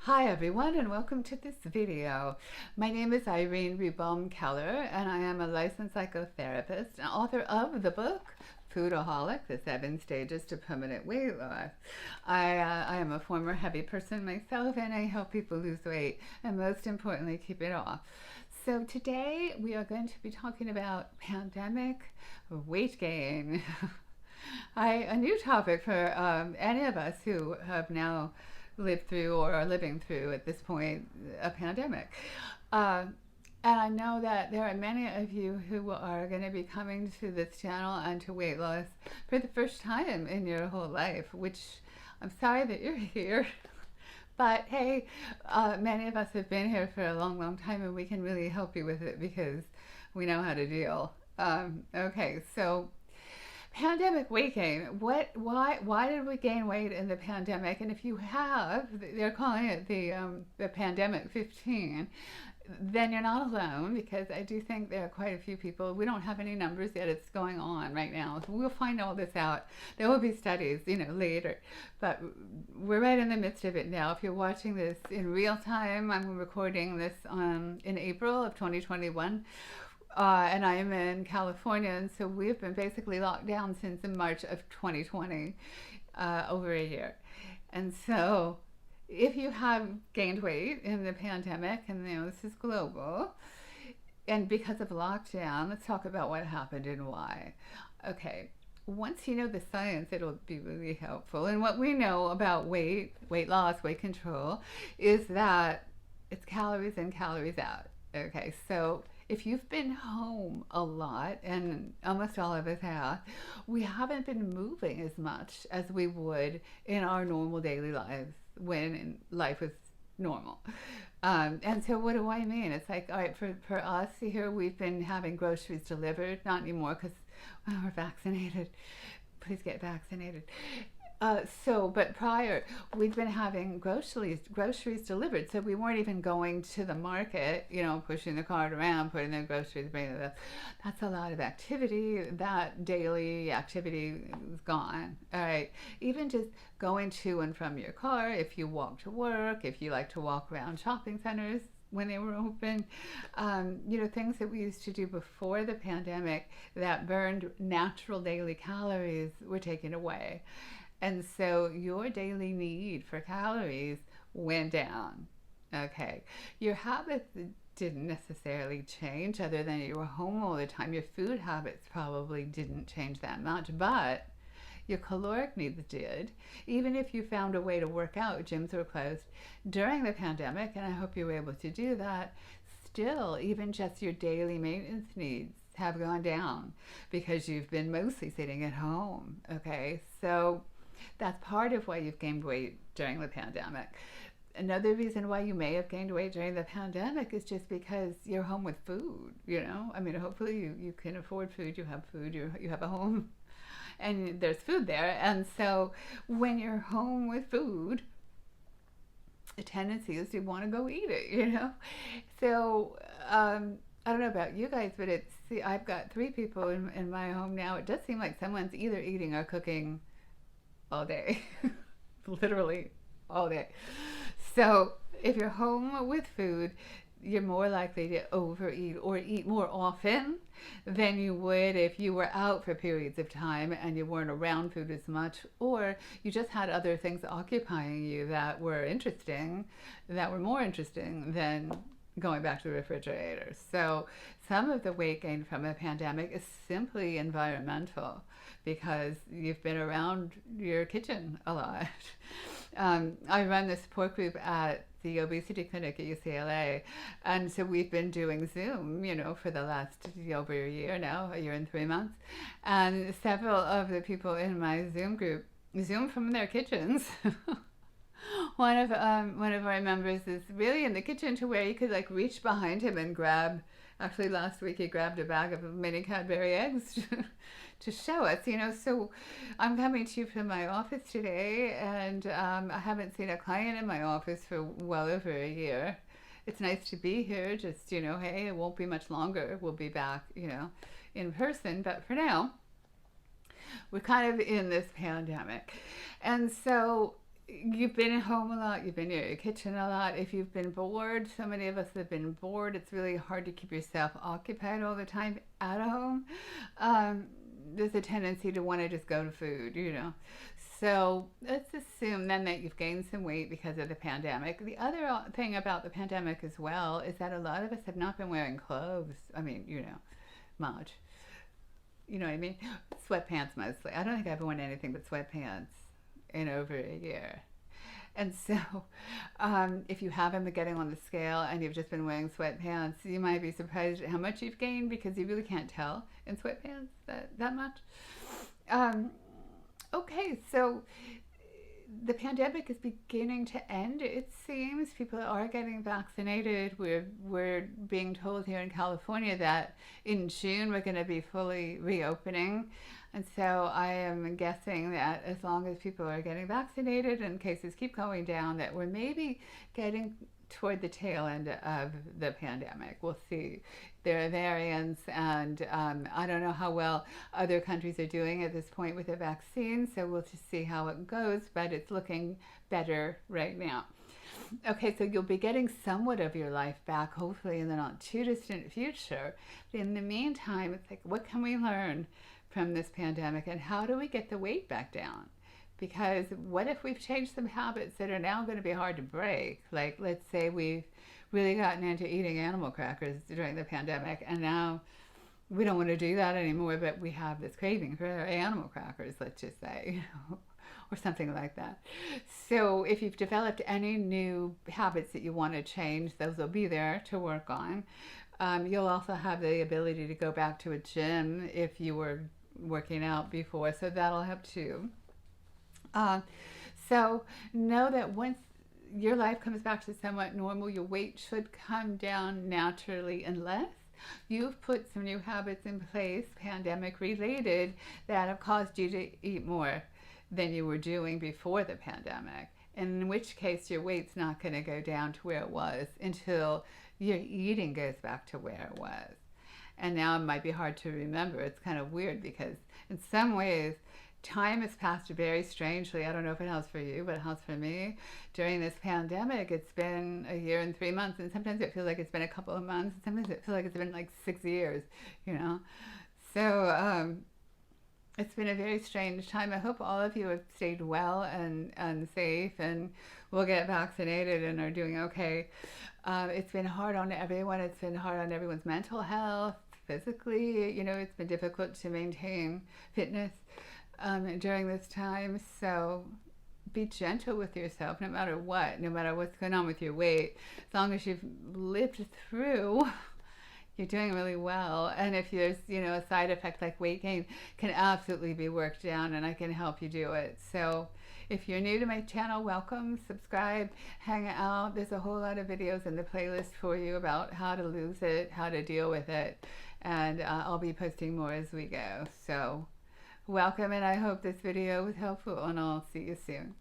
Hi everyone and welcome to this video. My name is Irene Rebaum Keller and I am a licensed psychotherapist and author of the book Foodaholic, The 7 Stages to Permanent Weight Loss. I am a former heavy person myself and I help people lose weight and most importantly keep it off. So today we are going to be talking about pandemic weight gain. A new topic for any of us who have now lived through or are living through at this point a pandemic. And I know that there are many of you who are going to be coming to this channel and to weight loss for the first time in your whole life, which I'm sorry that you're here. But hey, many of us have been here for a long, long time and we can really help you with it because we know how to deal. Okay, so pandemic weight gain. Why did we gain weight in the pandemic? And if you have, they're calling it the pandemic 15, then you're not alone because I do think there are quite a few people. We don't have any numbers yet. It's going on right now. So we'll find all this out. There will be studies, later, but we're right in the midst of it now. If you're watching this in real time, I'm recording this in April of 2021. And I am in California, and so we've been basically locked down since in March of 2020, over a year. And so if you have gained weight in the pandemic, and this is global, and because of lockdown, let's talk about what happened and why. Okay, once you know the science, it'll be really helpful. And what we know about weight loss, weight control, is that it's calories in, calories out. Okay, so if you've been home a lot, and almost all of us have, we haven't been moving as much as we would in our normal daily lives when life was normal. And so what do I mean? It's like, all right, for us here, we've been having groceries delivered, not anymore because we're vaccinated. Please get vaccinated. But prior, we'd been having groceries delivered. So we weren't even going to the market, pushing the cart around, putting the groceries, bringing it up. That's a lot of activity. That daily activity is gone. All right. Even just going to and from your car, if you walk to work, if you like to walk around shopping centers when they were open, things that we used to do before the pandemic that burned natural daily calories were taken away. And so your daily need for calories went down. Okay. Your habits didn't necessarily change other than you were home all the time. Your food habits probably didn't change that much, but your caloric needs did. Even if you found a way to work out, gyms were closed during the pandemic, and I hope you were able to do that, still, even just your daily maintenance needs have gone down because you've been mostly sitting at home. Okay. So that's part of why you've gained weight during the pandemic. Another reason why you may have gained weight during the pandemic is just because you're home with food, hopefully you can afford food, you have food, you have a home, and there's food there. And so when you're home with food, the tendency is you want to go eat it, So, I don't know about you guys, but I've got 3 people in my home now. It does seem like someone's either eating or cooking all day, literally all day. So if you're home with food, you're more likely to overeat or eat more often than you would if you were out for periods of time and you weren't around food as much, or you just had other things occupying you that were more interesting than going back to the refrigerator. So some of the weight gain from a pandemic is simply environmental because you've been around your kitchen a lot. I run the support group at the obesity clinic at UCLA, and so we've been doing Zoom, for the last over a year now, a year and 3 months, and several of the people in my Zoom group Zoom from their kitchens. One of our members is really in the kitchen to where you could reach behind him and grab. Actually, last week he grabbed a bag of mini Cadbury eggs to show us. So I'm coming to you from my office today, and I haven't seen a client in my office for well over a year. It's nice to be here. Just hey, it won't be much longer. We'll be back, in person. But for now, we're kind of in this pandemic, and so you've been at home a lot, you've been in your kitchen a lot. If you've been bored, so many of us have been bored, it's really hard to keep yourself occupied all the time at home. Um, there's a tendency to want to just go to food, you know. So let's assume then that you've gained some weight because of the pandemic. The other thing about the pandemic as well is that a lot of us have not been wearing clothes. I mean, you know, much. You know what I mean? Sweatpants mostly. I don't think I've worn anything but sweatpants in over a year. And so, if you haven't been getting on the scale and you've just been wearing sweatpants, you might be surprised at how much you've gained because you really can't tell in sweatpants that much. Um, okay, so the pandemic is beginning to end. It seems people are getting vaccinated. We're being told here in California that in June we're going to be fully reopening. And so I am guessing that as long as people are getting vaccinated and cases keep going down, that we're maybe getting toward the tail end of the pandemic. We'll see. There are variants, and I don't know how well other countries are doing at this point with the vaccine, so we'll just see how it goes, but it's looking better right now. Okay, so you'll be getting somewhat of your life back, hopefully in the not too distant future. But in the meantime, it's like, what can we learn from this pandemic, and how do we get the weight back down? Because what if we've changed some habits that are now going to be hard to break? Like, let's say we've really gotten into eating animal crackers during the pandemic, and now we don't want to do that anymore, but we have this craving for animal crackers, let's just say, or something like that. So if you've developed any new habits that you want to change, those will be there to work on. You'll also have the ability to go back to a gym if you were working out before, so that'll help too. So know that once your life comes back to somewhat normal, your weight should come down naturally unless you've put some new habits in place, pandemic related, that have caused you to eat more than you were doing before the pandemic. In which case your weight's not going to go down to where it was until your eating goes back to where it was. And now it might be hard to remember. It's kind of weird because in some ways time has passed very strangely. I don't know if it has for you, but it has for me. During this pandemic, it's been a year and 3 months, and sometimes it feels like it's been a couple of months, and sometimes it feels like it's been like 6 years, you know? So it's been a very strange time. I hope all of you have stayed well and safe and will get vaccinated and are doing okay. It's been hard on everyone. It's been hard on everyone's mental health, physically. You know, it's been difficult to maintain fitness during this time. So be gentle with yourself no matter what, no matter what's going on with your weight. As long as you've lived through, you're doing really well. And if there's, you know, a side effect like weight gain, can absolutely be worked down, and I can help you do it. So if you're new to my channel, welcome, subscribe, hang out. There's a whole lot of videos in the playlist for you about how to lose it, how to deal with it. And I'll be posting more as we go. So welcome, and I hope this video was helpful, and I'll see you soon.